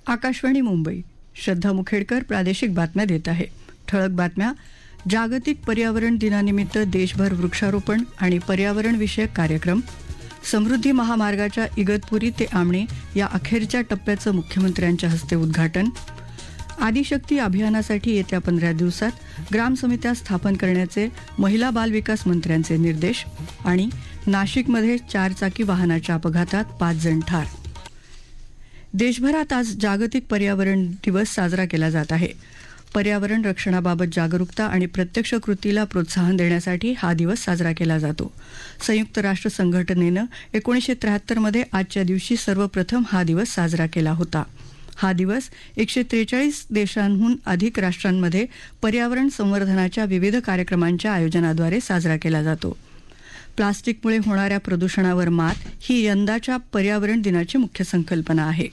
आकाशवाणी मुंबई. श्रद्धा मुखेडकर प्रादेशिक बातम्या देत आहे. ठळक बातम्या. जागतिक पर्यावरण दिनानिमित्त देशभर वृक्षारोपण आणि पर्यावरणविषयक कार्यक्रम. समृद्धी महामार्गाच्या इगतपुरी ते आमणे या अखेरच्या टप्प्याचं मुख्यमंत्र्यांच्या हस्ते उद्घाटन. आदिशक्ती अभियानासाठी येत्या 15 दिवसात ग्रामसमित्या स्थापन करण्याचे महिला बालविकास मंत्र्यांचे निर्देश. आणि नाशिकमध्ये 4 चाकी वाहनाच्या अपघातात 5 जण ठार. देशभरात आज जागतिक पर्यावरण दिवस साजरा केला जात आहे. पर्यावरण रक्षणाबाबत जागरूकता आणि प्रत्यक्ष कृतीला प्रोत्साहन देण्यासाठी हा दिवस साजरा केला जातो. संयुक्त राष्ट्र संघटनेनं 1973 मध्ये आजच्या दिवशी सर्वप्रथम हा दिवस साजरा केला होता. हा दिवस 143 देशांहून अधिक राष्ट्रांमध्ये पर्यावरण संवर्धनाच्या विविध कार्यक्रमांच्या आयोजनाद्वारे साजरा केला जातो. प्लास्टिकमुळे होणाऱ्या प्रदूषणावर मात ही यंदाच्या पर्यावरण दिनाची मुख्य संकल्पना आहे.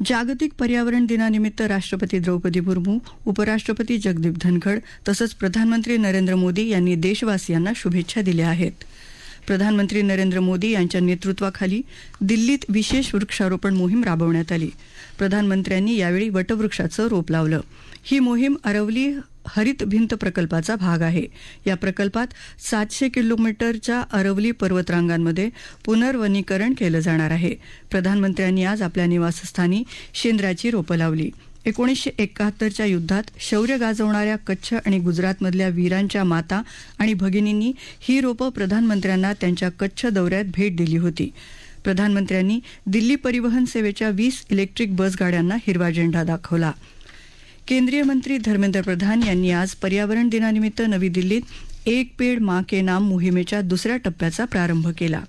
जागतिक पर्यावरण दिनानिमित्त राष्ट्रपती द्रौपदी मुर्मू, उपराष्ट्रपती जगदीप धनखड तसंच प्रधानमंत्री नरेंद्र मोदी यांनी देशवासियांना शुभेच्छा दिल्या आहेत. प्रधानमंत्री नरेंद्र मोदी यांच्या नेतृत्वाखाली दिल्लीत विशेष वृक्षारोपण मोहीम राबवण्यात आली. प्रधानमंत्र्यांनी यावेळी वटवृक्षाचं रोप लावलं. ही मोहीम अरवली हरित भिंत प्रकल्पाचा भाग आहे. या प्रकल्पात 700 किलोमीटरच्या अरवली पर्वतरांगांमध्ये पुनर्वनीकरण केलं जाणार आहे. प्रधानमंत्र्यांनी आज आपल्या निवासस्थानी शेंद्राची रोपं लावली. 1971च्या युद्धात शौर्य गाजवणाऱ्या कच्छ आणि गुजरातमधल्या वीरांच्या माता आणि भगिनींनी ही रोपं प्रधानमंत्र्यांना त्यांच्या कच्छ दौऱ्यात भेट दिली होती. प्रधानमंत्र्यांनी दिल्ली परिवहन सेवेच्या 20 इलेक्ट्रिक बस गाड्यांना हिरवा झेंडा दाखवला. केंद्रीय मंत्री धर्मेंद्र प्रधान यांनी आज पर्यावरण दिनानिमित्त नवी दिल्लीत एक पेड़ मां के नाम मोहिमेच्या दुसऱ्या टप्प्याचा प्रारंभ केला.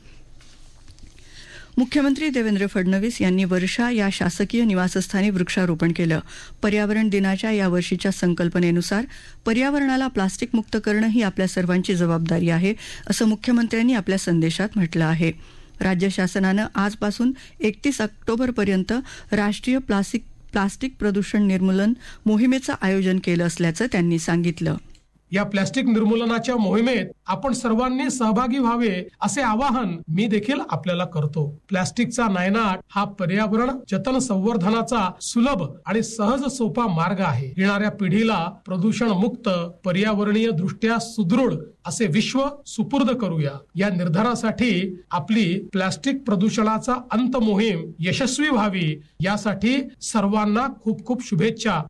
मुख्यमंत्री देवेंद्र फडणवीस यांनी वर्षा या शासकीय निवासस्थानी वृक्षारोपण केलं. पर्यावरण दिनाच्या या वर्षीच्या संकल्पनेनुसार पर्यावरणाला प्लास्टिक मुक्त करणं ही आपल्या सर्वांची जबाबदारी आहे, असं मुख्यमंत्र्यांनी आपल्या संदेशात म्हटलं आहे. राज्य शासनानं आजपासून 31 ऑक्टोबरपर्यंत राष्ट्रीय प्लास्टिक प्रदूषण निर्मूलन मोहिमेचं आयोजन केलं असल्याचं त्यांनी सांगितलं. या प्लास्टिक निर्मूलनाच्या मोहिमेत आपण सर्वांनी सहभागी व्हावे असे आवाहन मी देखील आपल्याला करतो. प्लास्टिकचा नायनाट हा पर्यावरण जतन संवर्धनाचा सुलभ आणि सहज सोपा मार्ग आहे. येणाऱ्या पिढीला प्रदूषण मुक्त, पर्यावरणीय दृष्ट्या सुदृढ असे विश्व सुपूर्द करूया. या निर्धारासाठी आपली प्लास्टिक प्रदूषणाचा अंत मोहीम यशस्वी व्हावी यासाठी सर्वांना खूप खूप शुभेच्छा.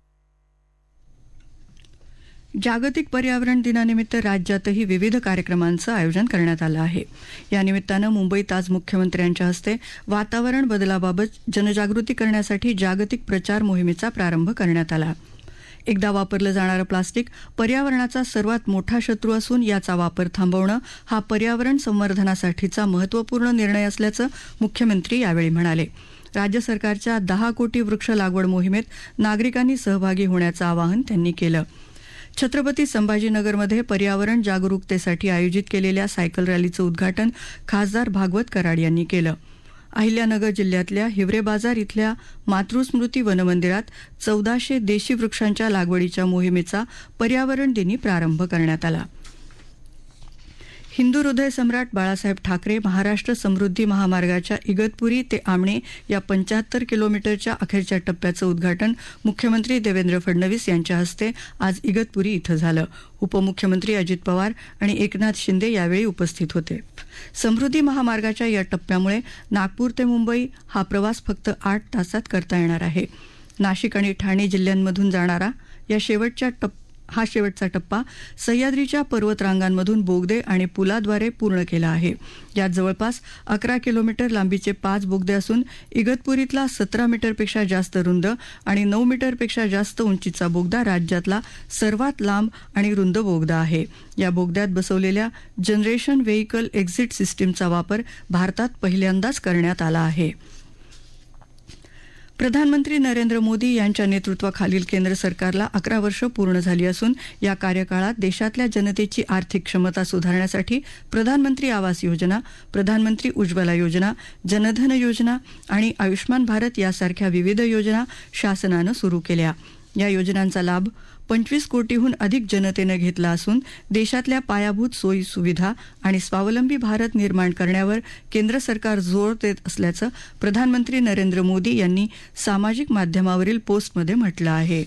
जागतिक पर्यावरण दिनानिमित्त राज्यातही विविध कार्यक्रमांचं आयोजन करण्यात आलं आहे. या निमित्तानं मुंबईत आज मुख्यमंत्र्यांच्या हस्ते वातावरण बदलाबाबत जनजागृती करण्यासाठी जागतिक प्रचार मोहिमेचा प्रारंभ करण्यात आला. एकदा वापरलं जाणारं प्लास्टिक पर्यावरणाचा सर्वात मोठा शत्रू असून याचा वापर थांबवणं हा पर्यावरण संवर्धनासाठीचा महत्त्वपूर्ण निर्णय असल्याचं मुख्यमंत्री यावेळी म्हणाले. राज्य सरकारच्या 10 कोटी वृक्ष लागवड मोहिमेत नागरिकांनी सहभागी होण्याचं आवाहन त्यांनी केलं. छत्रपती संभाजीनगरमध्ये पर्यावरण जागरूकतेसाठी आयोजित केलेल्या सायकल रॅलीचं उद्घाटन खासदार भागवत कराड यांनी केलं. अहिल्यानगर जिल्ह्यातल्या हिवरे बाजार इथल्या मातृस्मृती वनमंदिरात 1400 देशी वृक्षांच्या लागवडीच्या मोहिमेचा पर्यावरण दिनी प्रारंभ करण्यात आला. हिंदू हृदय सम्राट बाळासाहेब ठाकरे महाराष्ट्र समृद्धी महामार्गाच्या इगतपुरी ते आमणे या 75 किलोमीटरच्या अखेरच्या टप्प्याचं उद्घाटन मुख्यमंत्री देवेंद्र फडणवीस यांच्या हस्ते आज इगतपुरी इथं झालं. उपमुख्यमंत्री अजित पवार आणि एकनाथ शिंदे यावेळी उपस्थित होते. समृद्धी महामार्गाच्या या टप्प्यामुळे नागपूर ते मुंबई हा प्रवास फक्त 8 तासात करता येणार आहे. नाशिक आणि ठाणे जिल्ह्यांमधून जाणारा हा शेवटचा टप्पा सह्याद्रीच्या पर्वतरांगांमधून बोगदे आणि पुलाद्वारे पूर्ण केला आहे. यात जवळपास 11 किलोमीटर लांबीचे 5 बोगदे असून इगतपुरीतला 17 मीटरपेक्षा जास्त रुंद आणि 9 मीटरपेक्षा जास्त उंचीचा बोगदा राज्यातला सर्वात लांब आणि रुंद बोगदा आहे. या बोगद्यात बसवलेल्या जनरेशन व्हेइकल एक्झिट सिस्टीमचा वापर भारतात पहिल्यांदाच करण्यात आला आहे. प्रधानमंत्री नरेंद्र मोदी यांच्या नेतृत्वाखालील केंद्र सरकारला 11 वर्ष पूर्ण झाली असून या कार्यकाळात देशातल्या जनतेची आर्थिक क्षमता सुधारण्यासाठी प्रधानमंत्री आवास योजना, प्रधानमंत्री उज्ज्वला योजना, जनधन योजना आणि आयुष्मान भारत यासारख्या विविध योजना शासनानं सुरू केल्या. या योजनांचा लाभ 25 कोटीहून अधिक जनतेनं घेतला असून देशातल्या पायाभूत सोयी सुविधा आणि स्वावलंबी भारत निर्माण करण्यावर केंद्र सरकार जोर देत असल्याचं प्रधानमंत्री नरेंद्र मोदी यांनी सामाजिक माध्यमावरील पोस्टमध्ये म्हटलं आहे.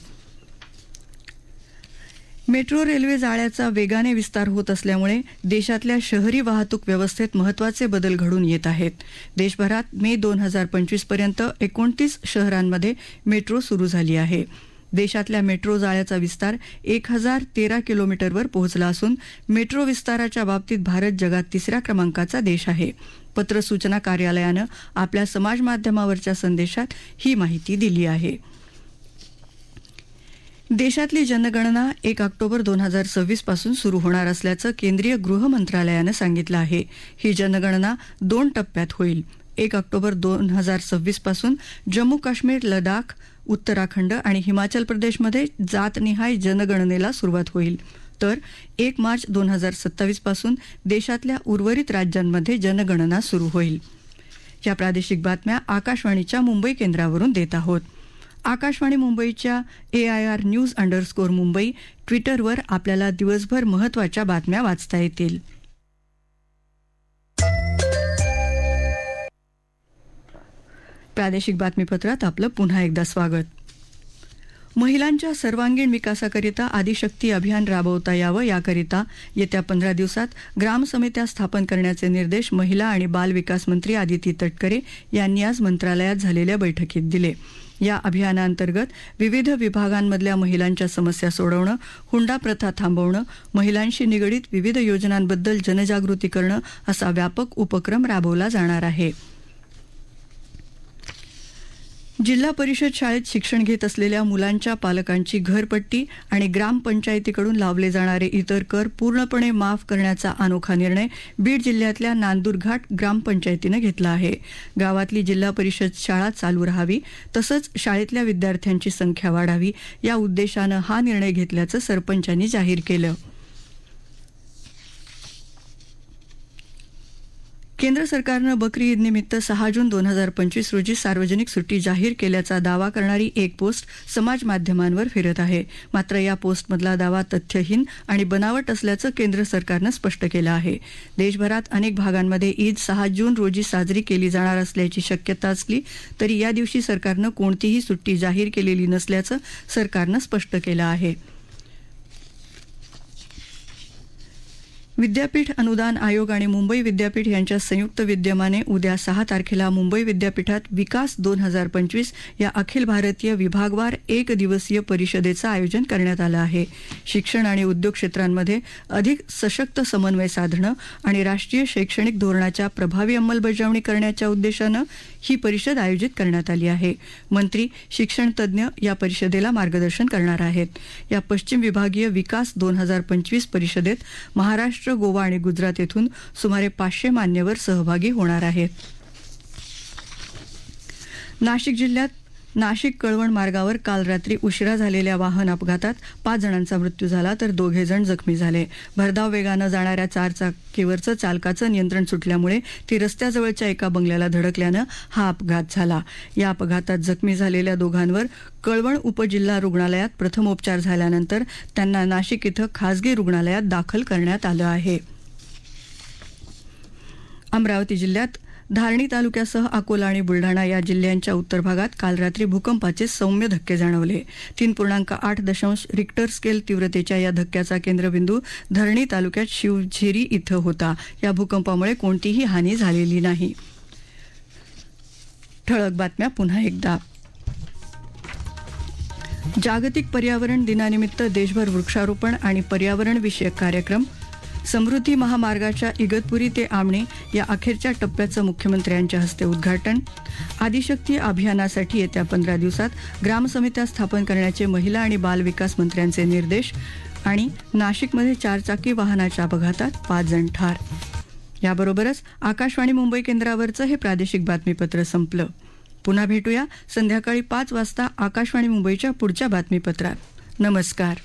मेट्रो रेल्वे जाळ्याचा वेगाने विस्तार होत असल्यामुळे देशातल्या शहरी वाहतूक व्यवस्थेत महत्त्वाचे बदल घडून येत आहेत. देशभरात मे 2025 पर्यंत 29 शहरांमध्ये मेट्रो सुरू झाली आहे. देशातल्या मेट्रो जाळ्याचा विस्तार 1013 किलोमीटरवर पोहोचला असून मेट्रो विस्ताराच्या बाबतीत भारत जगात 3ऱ्या क्रमांकाचा देश आहे. पत्र सूचना कार्यालयानं आपल्या समाज माध्यमावरच्या संदेशात ही माहिती दिली आहे. देशातली जनगणना 1 ऑक्टोबर 2026 पासून सुरू होणार असल्याचं केंद्रीय गृह मंत्रालयानं सांगितलं आहे. ही जनगणना 2 टप्प्यात होईल. 1 ऑक्टोबर 2026 पासून जम्मू काश्मीर, लडाख, उत्तराखंड आणि हिमाचल प्रदेशमध्ये जातनिहाय जनगणनेला सुरुवात होईल, तर 1 मार्च 2027 पासून देशातल्या उर्वरित राज्यांमध्ये जनगणना सुरू होईल. या प्रादेशिक बातम्या आकाशवाणीच्या मुंबई केंद्रावरून देत आहोत. आकाशवाणी मुंबईच्या AIR_News_मुंबई ट्विटरवर आपल्याला दिवसभर महत्त्वाच्या बातम्या वाचता येतील. प्रादेशिक बातमीपत्रात आपलं पुन्हा एकदा स्वागत. महिलांच्या सर्वांगीण विकासाकरिता आदिशक्ती अभियान राबवता यावं याकरिता येत्या 15 दिवसात ग्रामसमित्या स्थापन करण्याचे निर्देश महिला आणि बाल विकास मंत्री आदिती तटकरे यांनी आज मंत्रालयात झालेल्या बैठकीत दिले. या अभियानांतर्गत विविध विभागांमधल्या महिलांच्या समस्या सोडवणं, हुंडा प्रथा थांबवणं, महिलांशी निगडीत विविध योजनांबद्दल जनजागृती करणं असा व्यापक उपक्रम राबवला जाणार आहे. जिल्हा परिषद शाळेत शिक्षण घेत असलेल्या मुलांच्या पालकांची घरपट्टी आणि ग्रामपंचायतीकडून लावले जाणारे इतर कर पूर्णपणे माफ करण्याचा अनोखा निर्णय बीड जिल्ह्यातल्या नांदुरघाट ग्रामपंचायतीनं घेतला आहे. गावातली जिल्हा परिषद शाळा चालू राहावी तसंच शाळेतल्या विद्यार्थ्यांची संख्या वाढावी या उद्देशानं हा निर्णय घेतल्याचं सरपंचांनी जाहीर केलं. केंद्र सरकारनं बकरी ईद निमित्त 6 जून 2025 रोजी सार्वजनिक सुट्टी जाहीर केल्याचा दावा करणारी एक पोस्ट समाज माध्यमांवर फिरत आहे. मात्र या पोस्टमधला दावा तथ्यहीन आणि बनावट असल्याचं केंद्र सरकारनं स्पष्ट केलं आहे. देशभरात अनेक भागांमध्ये ईद 6 जून रोजी साजरी केली जाणार असल्याची शक्यता असली तरी या दिवशी सरकारनं कोणतीही सुट्टी जाहीर केलेली नसल्याचं सरकारनं स्पष्ट केलं आहे. विद्यापीठ अनुदान आयोग आणि मुंबई विद्यापीठ यांच्या संयुक्त विद्यमाने उद्या 6 तारखेला मुंबई विद्यापीठात विकास 2025 या अखिल भारतीय विभागवार 1 दिवसीय परिषदेचं आयोजन करण्यात आलं आहे. शिक्षण आणि उद्योग क्षेत्रांमध्ये अधिक सशक्त समन्वय साधणं आणि राष्ट्रीय शैक्षणिक धोरणाच्या प्रभावी अंमलबजावणी करण्याच्या उद्देशानं ही परिषद आयोजित करण्यात आली आहे. मंत्री, शिक्षण तज्ज्ञ या परिषदेला मार्गदर्शन करणार आहेत. या पश्चिम विभागीय विकास 2025 परिषदेत महाराष्ट्र, गोवा आणि गुजरात येथून सुमारे 500 मान्यवर सहभागी होणार आहेत. नाशिक जिल्ह्यात नाशिक कळवण मार्गावर काल रात्री उशिरा झालेल्या वाहन अपघातात 5 जणांचा मृत्यू झाला तर 2 जण जखमी झाले. भरधाव वेगानं जाणाऱ्या 4 चाकीवरचं चालकाचं नियंत्रण सुटल्यामुळे ती रस्त्याजवळच्या एका बंगल्याला धडकल्यानं हा अपघात झाला. या अपघातात जखमी झालेल्या दोघांवर कळवण उपजिल्हा रुग्णालयात प्रथमोपचार झाल्यानंतर त्यांना नाशिक इथं खासगी रुग्णालयात दाखल करण्यात आलं आहे. अमरावती जिल्ह्यात धारणी तालुक्यासह अकोला आणि बुलढाणा या जिल्ह्यांच्या उत्तर भागात काल रात्री भूकंपाचे सौम्य धक्के जाणवले. 3.8 रिक्टर स्केल तीव्रतेच्या या धक्क्याचा केंद्रबिंदू धारणी तालुक्यात शिवझेरी इथं होता. या भूकंपामुळे कोणतीही हानी झालेली नाही. ठळक बातम्या पुन्हा एकदा. जागतिक पर्यावरण दिनानिमित्त देशभर वृक्षारोपण आणि पर्यावरण विषयक कार्यक्रम. समृद्धी महामार्गाच्या इगतपुरी ते आमणे या अखेरच्या टप्प्याचं मुख्यमंत्र्यांच्या हस्ते उद्घाटन. आदिशक्ती अभियानासाठी येत्या 15 दिवसात ग्रामसमित्या स्थापन करण्याचे महिला आणि बाल विकास मंत्र्यांचे निर्देश. आणि नाशिकमध्ये 4 चाकी वाहनाच्या अपघातात 5 जण ठार. याबरोबरच आकाशवाणी मुंबई केंद्रावरचं हे प्रादेशिक बातमीपत्र संपलं. पुन्हा भेटूया संध्याकाळी 5 वाजता आकाशवाणी मुंबईच्या पुढच्या बातमीपत्रात. नमस्कार.